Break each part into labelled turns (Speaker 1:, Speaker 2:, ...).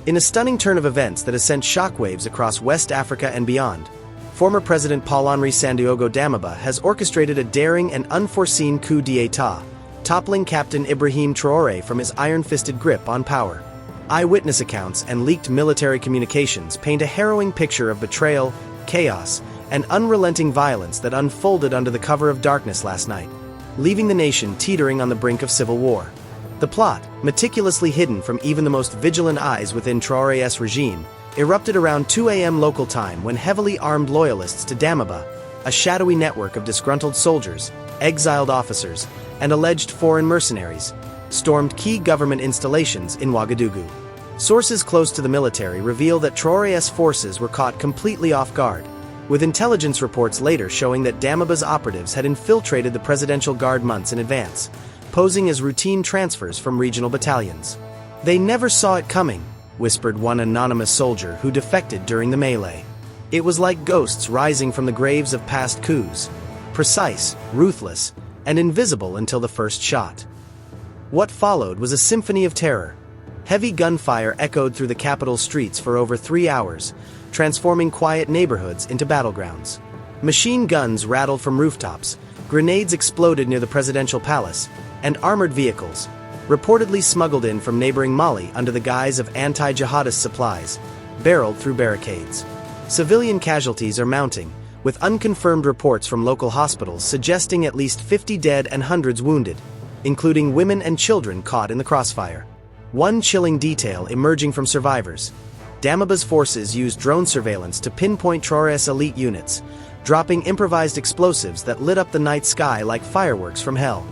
Speaker 1: In a stunning turn of events that has sent shockwaves across West Africa and beyond, former President Paul-Henri Damiba has orchestrated a daring and unforeseen coup d'état, toppling Captain Ibrahim Traore from his iron-fisted grip on power. Eyewitness accounts and leaked military communications paint a harrowing picture of betrayal, chaos, and unrelenting violence that unfolded under the cover of darkness last night, leaving the nation teetering on the brink of civil war. The plot, meticulously hidden from even the most vigilant eyes within Traoré's regime, erupted around 2 a.m. local time when heavily armed loyalists to Damaba, a shadowy network of disgruntled soldiers, exiled officers, and alleged foreign mercenaries, stormed key government installations in Ouagadougou. Sources close to the military reveal that Traoré's forces were caught completely off guard, with intelligence reports later showing that Damiba's operatives had infiltrated the presidential guard months in advance, posing as routine transfers from regional battalions. "They never saw it coming," whispered one anonymous soldier who defected during the melee. "It was like ghosts rising from the graves of past coups, precise, ruthless, and invisible until the first shot." What followed was a symphony of terror. Heavy gunfire echoed through the capital streets for over 3 hours, transforming quiet neighborhoods into battlegrounds. Machine guns rattled from rooftops, grenades exploded near the presidential palace, and armored vehicles, reportedly smuggled in from neighboring Mali under the guise of anti-jihadist supplies, barreled through barricades. Civilian casualties are mounting, with unconfirmed reports from local hospitals suggesting at least 50 dead and hundreds wounded, including women and children caught in the crossfire. One chilling detail emerging from survivors: Damiba's forces used drone surveillance to pinpoint Traoré's elite units, dropping improvised explosives that lit up the night sky like fireworks from hell.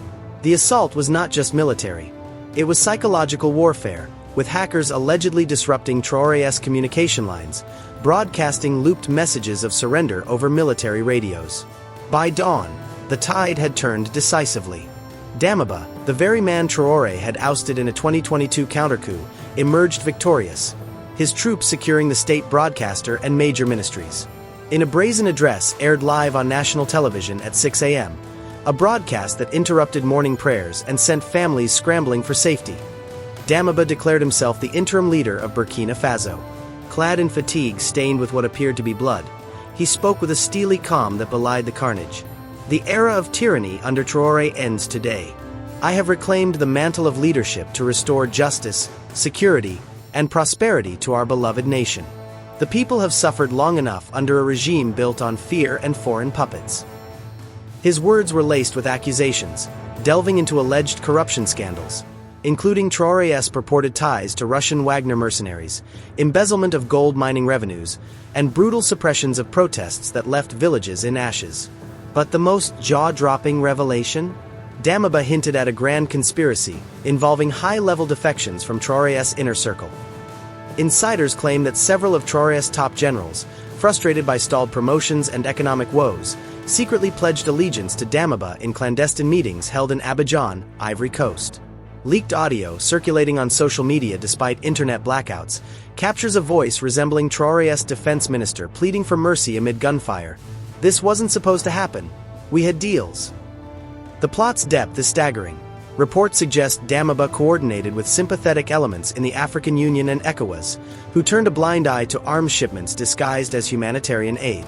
Speaker 1: The assault was not just military. It was psychological warfare, with hackers allegedly disrupting Traoré's communication lines, broadcasting looped messages of surrender over military radios. By dawn, the tide had turned decisively. Damaba, the very man Traoré had ousted in a 2022 counter-coup, emerged victorious, his troops securing the state broadcaster and major ministries. In a brazen address aired live on national television at 6 a.m., a broadcast that interrupted morning prayers and sent families scrambling for safety, Damaba declared himself the interim leader of Burkina Faso. Clad in fatigue stained with what appeared to be blood, he spoke with a steely calm that belied the carnage. "The era of tyranny under Traoré ends today. I have reclaimed the mantle of leadership to restore justice, security, and prosperity to our beloved nation. The people have suffered long enough under a regime built on fear and foreign puppets." His words were laced with accusations, delving into alleged corruption scandals, including Traoré's purported ties to Russian Wagner mercenaries, embezzlement of gold mining revenues, and brutal suppressions of protests that left villages in ashes. But the most jaw-dropping revelation? Damaba hinted at a grand conspiracy involving high-level defections from Traoré's inner circle. Insiders claim that several of Traoré's top generals, frustrated by stalled promotions and economic woes, secretly pledged allegiance to Damaba in clandestine meetings held in Abidjan, Ivory Coast. Leaked audio circulating on social media despite internet blackouts captures a voice resembling Traoré's defense minister pleading for mercy amid gunfire. "This wasn't supposed to happen. We had deals." The plot's depth is staggering. Reports suggest Damaba coordinated with sympathetic elements in the African Union and ECOWAS, who turned a blind eye to arms shipments disguised as humanitarian aid.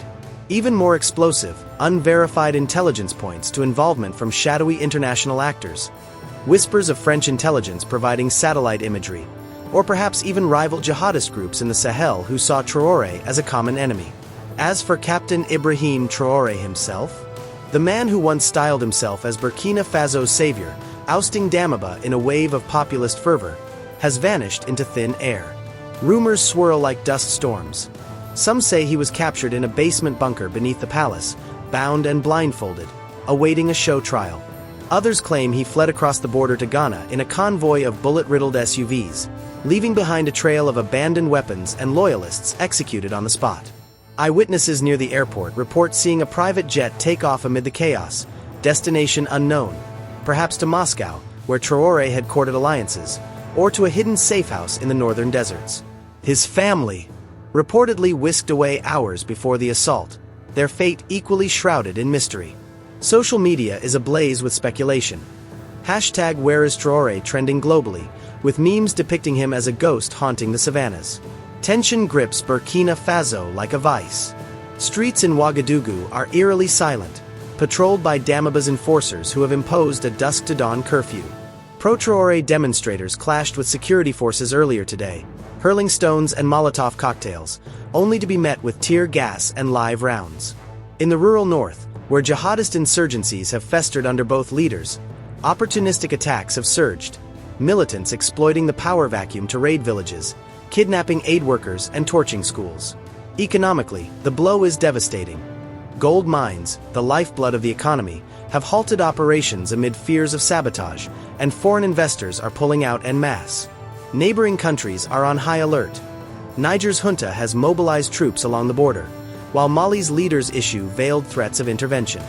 Speaker 1: Even more explosive, unverified intelligence points to involvement from shadowy international actors. Whispers of French intelligence providing satellite imagery, or perhaps even rival jihadist groups in the Sahel who saw Traoré as a common enemy. As for Captain Ibrahim Traore himself, the man who once styled himself as Burkina Faso's savior, ousting Damaba in a wave of populist fervor, has vanished into thin air. Rumors swirl like dust storms. Some say he was captured in a basement bunker beneath the palace, bound and blindfolded, awaiting a show trial. Others claim he fled across the border to Ghana in a convoy of bullet-riddled SUVs, leaving behind a trail of abandoned weapons and loyalists executed on the spot. Eyewitnesses near the airport report seeing a private jet take off amid the chaos, destination unknown, perhaps to Moscow, where Traoré had courted alliances, or to a hidden safe house in the northern deserts. His family, reportedly whisked away hours before the assault, their fate equally shrouded in mystery. Social media is ablaze with speculation. Hashtag Where is Traoré trending globally, with memes depicting him as a ghost haunting the savannas. Tension grips Burkina Faso like a vice. Streets in Ouagadougou are eerily silent, patrolled by Damiba's enforcers who have imposed a dusk-to-dawn curfew. Pro-Traoré demonstrators clashed with security forces earlier today, hurling stones and Molotov cocktails, only to be met with tear gas and live rounds. In the rural north, where jihadist insurgencies have festered under both leaders, opportunistic attacks have surged, militants exploiting the power vacuum to raid villages, kidnapping aid workers and torching schools. Economically, the blow is devastating. Gold mines, the lifeblood of the economy, have halted operations amid fears of sabotage, and foreign investors are pulling out en masse. Neighboring countries are on high alert. Niger's junta has mobilized troops along the border, while Mali's leaders issue veiled threats of intervention.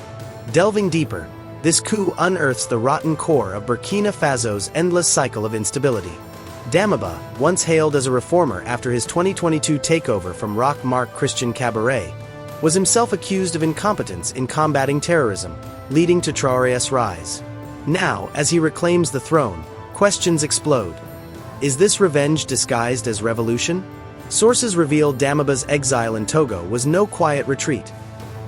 Speaker 1: Delving deeper, this coup unearths the rotten core of Burkina Faso's endless cycle of instability. Damaba, once hailed as a reformer after his 2022 takeover from rock Marc Christian Cabaret, was himself accused of incompetence in combating terrorism, leading to Traoré's rise. Now, as he reclaims the throne, questions explode. Is this revenge disguised as revolution? Sources reveal Damiba's exile in Togo was no quiet retreat.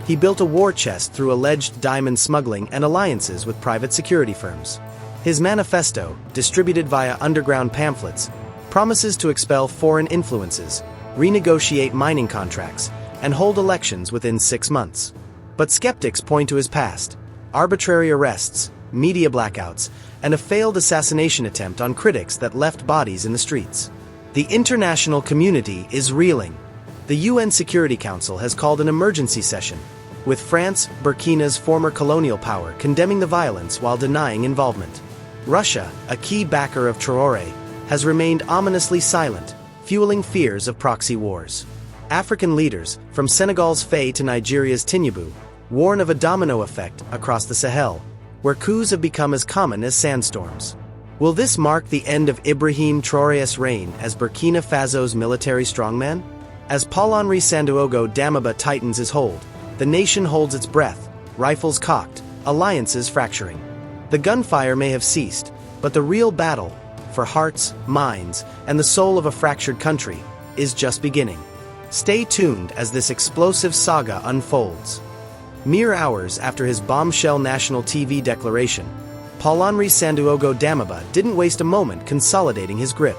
Speaker 1: He built a war chest through alleged diamond smuggling and alliances with private security firms. His manifesto, distributed via underground pamphlets, promises to expel foreign influences, renegotiate mining contracts, and hold elections within 6 months. But skeptics point to his past: arbitrary arrests, media blackouts, and a failed assassination attempt on critics that left bodies in the streets. The international community is reeling. The UN Security Council has called an emergency session, with France, Burkina's former colonial power, condemning the violence while denying involvement. Russia, a key backer of Traoré, has remained ominously silent, fueling fears of proxy wars. African leaders, from Senegal's Faye to Nigeria's Tinubu, warn of a domino effect across the Sahel, where coups have become as common as sandstorms. Will this mark the end of Ibrahim Traoré's reign as Burkina Faso's military strongman? As Paul-Henri Sandaogo Damaba tightens his hold, the nation holds its breath, rifles cocked, alliances fracturing. The gunfire may have ceased, but the real battle, for hearts, minds, and the soul of a fractured country, is just beginning. Stay tuned as this explosive saga unfolds. Mere hours after his bombshell national TV declaration, Paul-Henri Sandaogo Damaba didn't waste a moment consolidating his grip.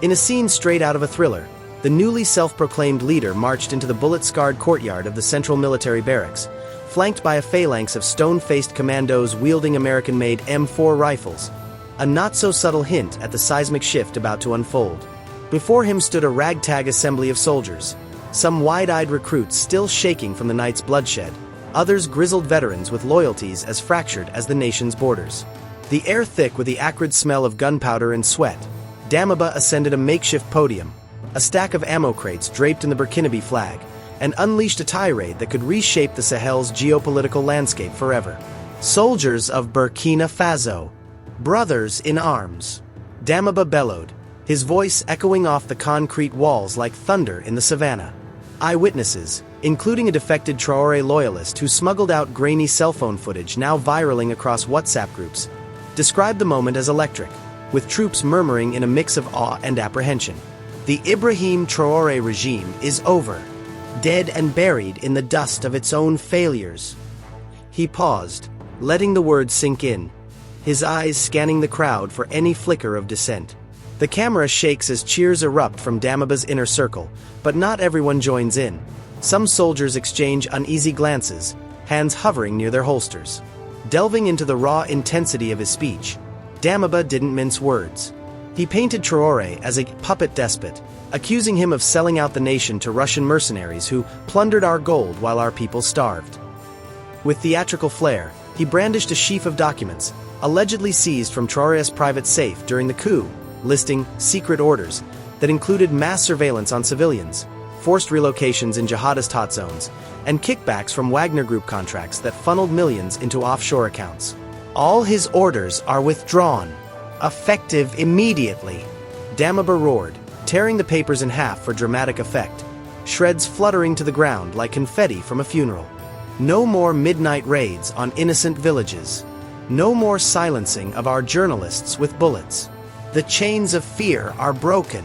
Speaker 1: In a scene straight out of a thriller, the newly self-proclaimed leader marched into the bullet-scarred courtyard of the Central Military Barracks, flanked by a phalanx of stone-faced commandos wielding American-made M4 rifles, a not-so-subtle hint at the seismic shift about to unfold. Before him stood a ragtag assembly of soldiers, some wide-eyed recruits still shaking from the night's bloodshed, others grizzled veterans with loyalties as fractured as the nation's borders. The air thick with the acrid smell of gunpowder and sweat, Damaba ascended a makeshift podium, a stack of ammo crates draped in the Burkinabe flag, and unleashed a tirade that could reshape the Sahel's geopolitical landscape forever. Soldiers of Burkina Faso, brothers in arms, Damaba bellowed, his voice echoing off the concrete walls like thunder in the savannah. Eyewitnesses, including a defected Traoré loyalist who smuggled out grainy cell phone footage now viraling across WhatsApp groups, described the moment as electric, with troops murmuring in a mix of awe and apprehension. The Ibrahim Traoré regime is over, dead and buried in the dust of its own failures. He paused, letting the words sink in, his eyes scanning the crowd for any flicker of dissent. The camera shakes as cheers erupt from Damaba's inner circle, but not everyone joins in. Some soldiers exchange uneasy glances, hands hovering near their holsters. Delving into the raw intensity of his speech, Damaba didn't mince words. He painted Traoré as a puppet despot, accusing him of selling out the nation to Russian mercenaries who plundered our gold while our people starved. With theatrical flair, he brandished a sheaf of documents, allegedly seized from Traoré's private safe during the coup, listing secret orders that included mass surveillance on civilians, forced relocations in jihadist hot zones, and kickbacks from Wagner Group contracts that funneled millions into offshore accounts. All his orders are withdrawn, effective immediately, Damaba roared, tearing the papers in half for dramatic effect, shreds fluttering to the ground like confetti from a funeral. No more midnight raids on innocent villages. No more silencing of our journalists with bullets. The chains of fear are broken.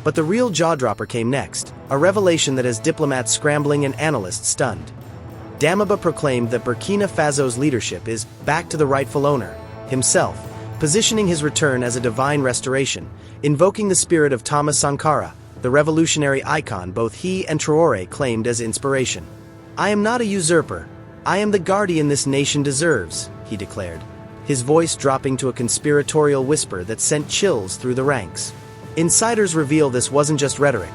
Speaker 1: But the real jaw-dropper came next, a revelation that has diplomats scrambling and analysts stunned. Damaba proclaimed that Burkina Faso's leadership is back to the rightful owner, himself, positioning his return as a divine restoration, invoking the spirit of Thomas Sankara, the revolutionary icon both he and Traorè claimed as inspiration. "I am not a usurper. I am the guardian this nation deserves," he declared, his voice dropping to a conspiratorial whisper that sent chills through the ranks. Insiders reveal this wasn't just rhetoric.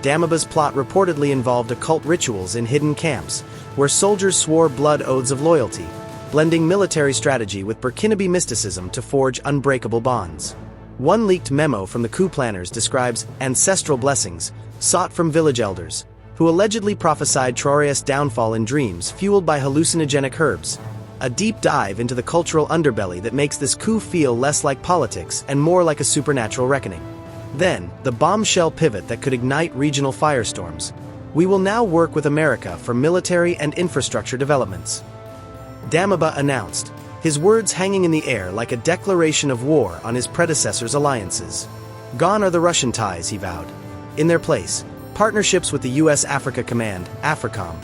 Speaker 1: Damaba's plot reportedly involved occult rituals in hidden camps, where soldiers swore blood oaths of loyalty, blending military strategy with Burkinabe mysticism to forge unbreakable bonds. One leaked memo from the coup planners describes ancestral blessings, sought from village elders, who allegedly prophesied Traorè's downfall in dreams fueled by hallucinogenic herbs. A deep dive into the cultural underbelly that makes this coup feel less like politics and more like a supernatural reckoning. Then, the bombshell pivot that could ignite regional firestorms. "We will now work with America for military and infrastructure developments," Damaba announced, his words hanging in the air like a declaration of war on his predecessor's alliances. Gone are the Russian ties, he vowed. In their place, partnerships with the U.S. Africa Command, AFRICOM,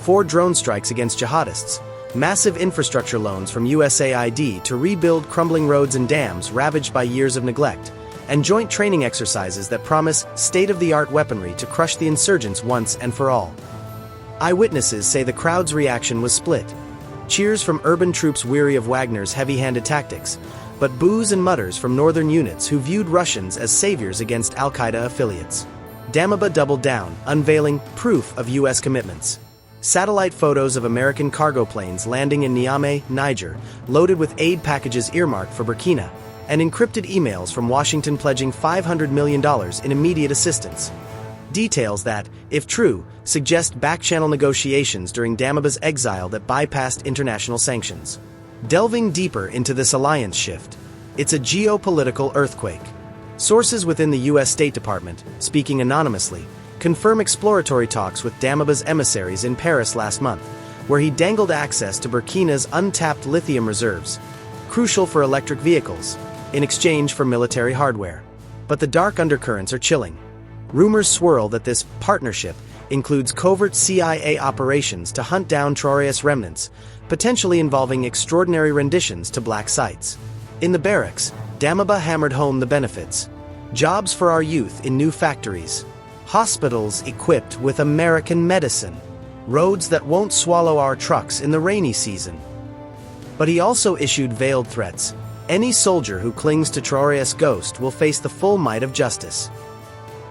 Speaker 1: 4 drone strikes against jihadists, massive infrastructure loans from USAID to rebuild crumbling roads and dams ravaged by years of neglect, and joint training exercises that promise state-of-the-art weaponry to crush the insurgents once and for all. Eyewitnesses say the crowd's reaction was split. Cheers from urban troops weary of Wagner's heavy-handed tactics, but boos and mutters from northern units who viewed Russians as saviors against al-Qaeda affiliates. Damaba doubled down, unveiling proof of U.S. commitments. Satellite photos of American cargo planes landing in Niamey, Niger, loaded with aid packages earmarked for Burkina, and encrypted emails from Washington pledging $500 million in immediate assistance. Details that, if true, suggest back-channel negotiations during Damaba's exile that bypassed international sanctions. Delving deeper into this alliance shift, it's a geopolitical earthquake. Sources within the U.S. State Department, speaking anonymously, confirm exploratory talks with Damaba's emissaries in Paris last month, where he dangled access to Burkina's untapped lithium reserves, crucial for electric vehicles, in exchange for military hardware. But the dark undercurrents are chilling. Rumors swirl that this partnership includes covert CIA operations to hunt down Traorè's remnants, potentially involving extraordinary renditions to black sites. In the barracks, Damaba hammered home the benefits. Jobs for our youth in new factories. Hospitals equipped with American medicine. Roads that won't swallow our trucks in the rainy season. But he also issued veiled threats. Any soldier who clings to Traorè's ghost will face the full might of justice.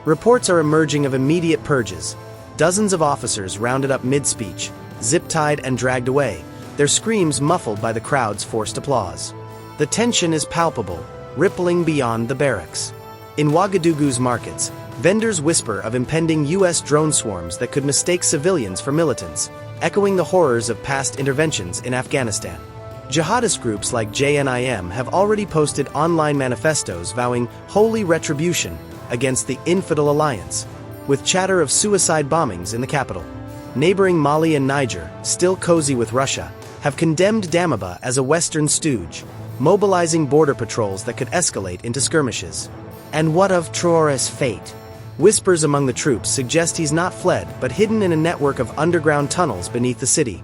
Speaker 1: Reports are emerging of immediate purges. Dozens of officers rounded up mid-speech, zip-tied and dragged away, their screams muffled by the crowd's forced applause. The tension is palpable, rippling beyond the barracks. In Ouagadougou's markets, vendors whisper of impending U.S. drone swarms that could mistake civilians for militants, echoing the horrors of past interventions in Afghanistan. Jihadist groups like JNIM have already posted online manifestos vowing holy retribution against the infidel alliance, with chatter of suicide bombings in the capital. Neighboring Mali and Niger, still cozy with Russia, have condemned Damaba as a Western stooge, mobilizing border patrols that could escalate into skirmishes. And what of Traorè's fate? Whispers among the troops suggest he's not fled but hidden in a network of underground tunnels beneath the city,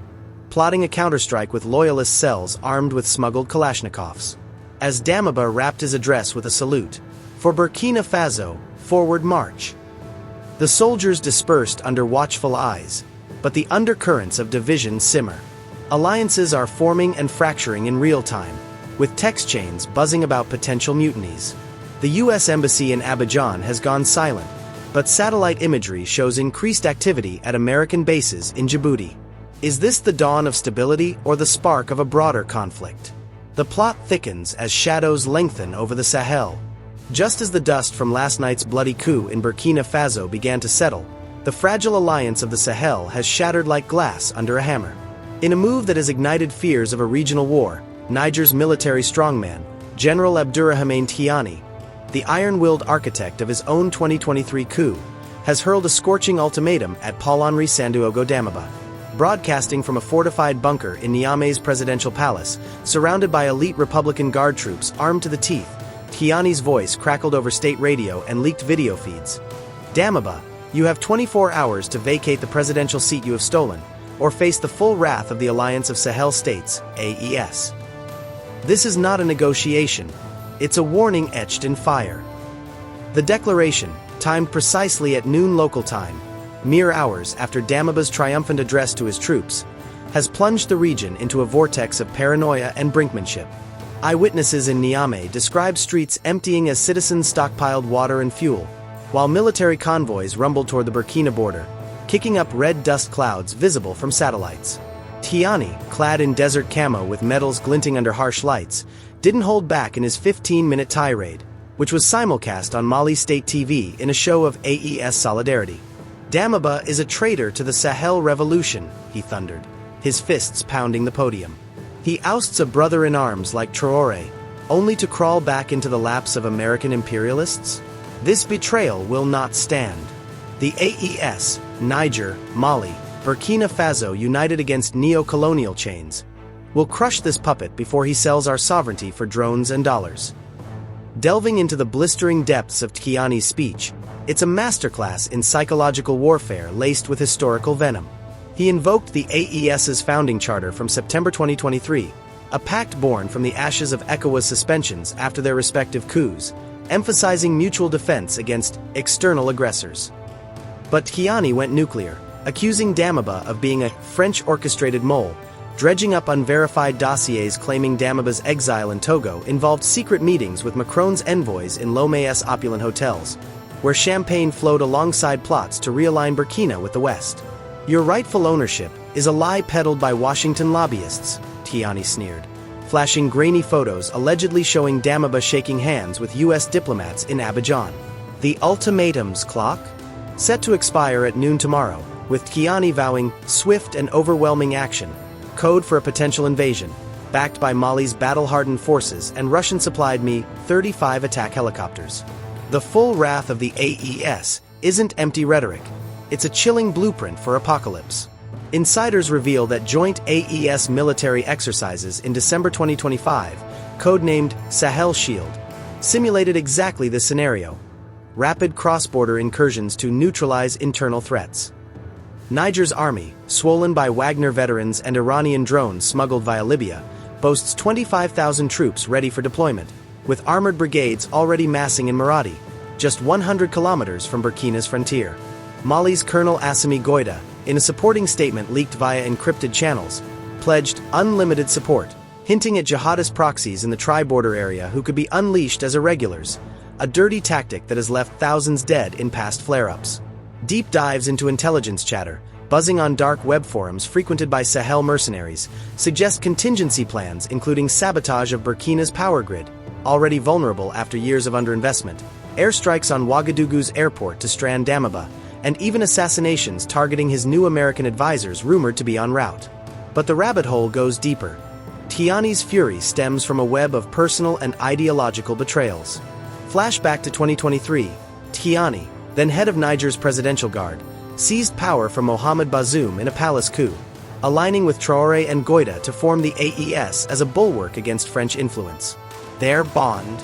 Speaker 1: plotting a counterstrike with loyalist cells armed with smuggled Kalashnikovs. As Damaba wrapped his address with a salute, "For Burkina Faso, forward march." The soldiers dispersed under watchful eyes, but the undercurrents of division simmer. Alliances are forming and fracturing in real time, with text chains buzzing about potential mutinies. The U.S. Embassy in Abidjan has gone silent, but satellite imagery shows increased activity at American bases in Djibouti. Is this the dawn of stability or the spark of a broader conflict? The plot thickens as shadows lengthen over the Sahel. Just as the dust from last night's bloody coup in Burkina Faso began to settle, the fragile alliance of the Sahel has shattered like glass under a hammer. In a move that has ignited fears of a regional war, Niger's military strongman, General Abdourahmane Tiani, the iron-willed architect of his own 2023 coup, has hurled a scorching ultimatum at Paul-Henri Sandaogo Damaba. broadcasting from a fortified bunker in Niamey's presidential palace, surrounded by elite Republican Guard troops armed to the teeth. Tiani's voice crackled over state radio and leaked video feeds. Damaba, you have 24 hours to vacate the presidential seat you have stolen, or face the full wrath of the Alliance of Sahel States, AES. This is not a negotiation. It's a warning etched in fire. The declaration, timed precisely at noon local time, mere hours after Damiba's triumphant address to his troops, has plunged the region into a vortex of paranoia and brinkmanship. Eyewitnesses in Niamey describe streets emptying as citizens stockpiled water and fuel, while military convoys rumbled toward the Burkina border, kicking up red dust clouds visible from satellites. Tiani, clad in desert camo with medals glinting under harsh lights, didn't hold back in his 15-minute tirade, which was simulcast on Mali state TV in a show of AES solidarity. Damaba is a traitor to the Sahel revolution, he thundered, his fists pounding the podium. He ousts a brother-in-arms like Traorè, only to crawl back into the laps of American imperialists? This betrayal will not stand. The AES, Niger, Mali, Burkina Faso united against neo-colonial chains, will crush this puppet before he sells our sovereignty for drones and dollars. Delving into the blistering depths of Tiani's speech, it's a masterclass in psychological warfare laced with historical venom. He invoked the AES's founding charter from September 2023, a pact born from the ashes of ECOWAS suspensions after their respective coups, emphasizing mutual defense against external aggressors. But Tiani went nuclear, accusing Damaba of being a French-orchestrated mole, dredging up unverified dossiers claiming Damiba's exile in Togo involved secret meetings with Macron's envoys in Lomé's opulent hotels, where champagne flowed alongside plots to realign Burkina with the West. Your rightful ownership is a lie peddled by Washington lobbyists, Tiani sneered, flashing grainy photos allegedly showing Damaba shaking hands with U.S. diplomats in Abidjan. The ultimatum's clock? Set to expire at noon tomorrow, with Tiani vowing swift and overwhelming action, code for a potential invasion, backed by Mali's battle-hardened forces and Russian-supplied Mi-35 attack helicopters. The full wrath of the AES isn't empty rhetoric. It's a chilling blueprint for apocalypse. Insiders reveal that joint AES military exercises in December 2025, codenamed Sahel Shield, simulated exactly this scenario: rapid cross-border incursions to neutralize internal threats. Niger's army, swollen by Wagner veterans and Iranian drones smuggled via Libya, boasts 25,000 troops ready for deployment, with armored brigades already massing in Maradi, just 100 kilometers from Burkina's frontier. Mali's Colonel Assimi Goïta, in a supporting statement leaked via encrypted channels, pledged unlimited support, hinting at jihadist proxies in the tri-border area who could be unleashed as irregulars, a dirty tactic that has left thousands dead in past flare-ups. Deep dives into intelligence chatter, buzzing on dark web forums frequented by Sahel mercenaries, suggest contingency plans including sabotage of Burkina's power grid, already vulnerable after years of underinvestment, airstrikes on Ouagadougou's airport to strand Damaba, and even assassinations targeting his new American advisors rumored to be en route. But the rabbit hole goes deeper. Tiani's fury stems from a web of personal and ideological betrayals. Flashback to 2023, Tiani, then head of Niger's presidential guard, seized power from Mohamed Bazoum in a palace coup, aligning with Traorè and Goïta to form the AES as a bulwark against French influence. Their bond,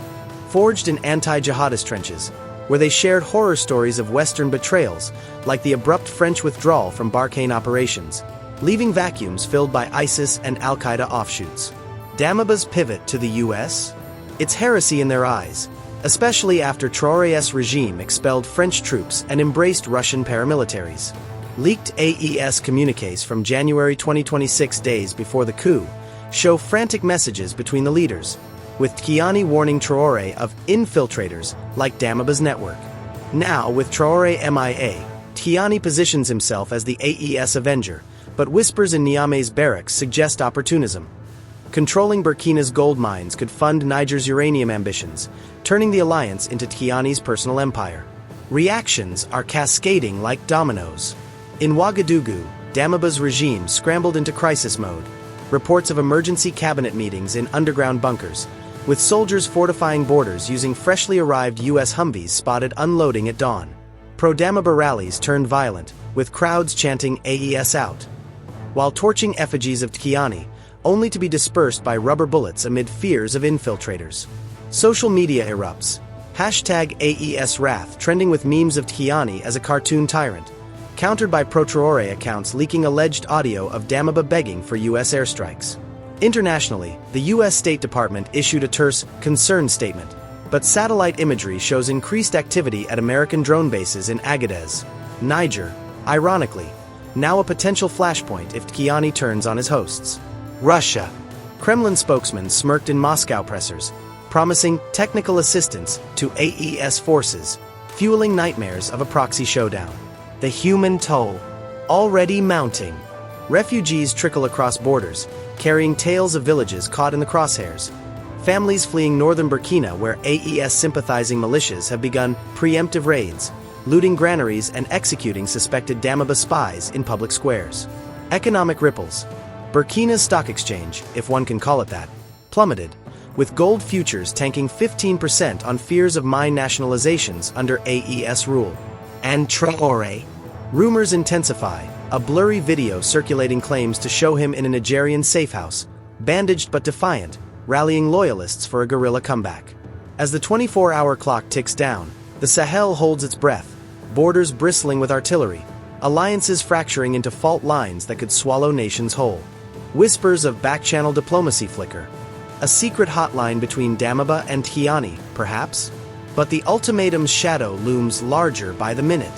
Speaker 1: forged in anti-jihadist trenches, where they shared horror stories of Western betrayals, like the abrupt French withdrawal from Barkhane operations, leaving vacuums filled by ISIS and al-Qaeda offshoots. Damiba's pivot to the US? It's heresy in their eyes, especially after Traorè's regime expelled French troops and embraced Russian paramilitaries. Leaked AES communiques from January 2026, days before the coup, show frantic messages between the leaders, with Tiani warning Traorè of infiltrators like Damiba's network. Now, with Traorè MIA, Tiani positions himself as the AES avenger, but whispers in Niamey's barracks suggest opportunism. Controlling Burkina's gold mines could fund Niger's uranium ambitions, turning the alliance into Tiani's personal empire. Reactions are cascading like dominoes. In Ouagadougou, Damiba's regime scrambled into crisis mode. Reports of emergency cabinet meetings in underground bunkers, with soldiers fortifying borders using freshly arrived U.S. Humvees spotted unloading at dawn. Pro-Damiba rallies turned violent, with crowds chanting AES out. while torching effigies of Tchiani, only to be dispersed by rubber bullets amid fears of infiltrators. Social media erupts. Hashtag #AESWrath trending with memes of Tchiani as a cartoon tyrant, countered by pro-Traorè accounts leaking alleged audio of Damaba begging for U.S. airstrikes. Internationally, the U.S. State Department issued a terse concern statement, but satellite imagery shows increased activity at American drone bases in Agadez, Niger, ironically, now a potential flashpoint if Tchiani turns on his hosts. Russia. Kremlin spokesman smirked in Moscow pressers, promising technical assistance to AES forces, fueling nightmares of a proxy showdown. The human toll, already mounting. Refugees trickle across borders, carrying tales of villages caught in the crosshairs. Families fleeing northern Burkina, where AES-sympathizing militias have begun preemptive raids, looting granaries and executing suspected Damaba spies in public squares. Economic ripples. Burkina's stock exchange, if one can call it that, plummeted, with gold futures tanking 15% on fears of mine nationalizations under AES rule. And Traorè. Rumors intensify, a blurry video circulating claims to show him in a Nigerian safehouse, bandaged but defiant, rallying loyalists for a guerrilla comeback. As the 24-hour clock ticks down, the Sahel holds its breath, borders bristling with artillery, alliances fracturing into fault lines that could swallow nations whole. Whispers of back-channel diplomacy flicker. A secret hotline between Damaba and Tchiani, perhaps? But the ultimatum's shadow looms larger by the minute.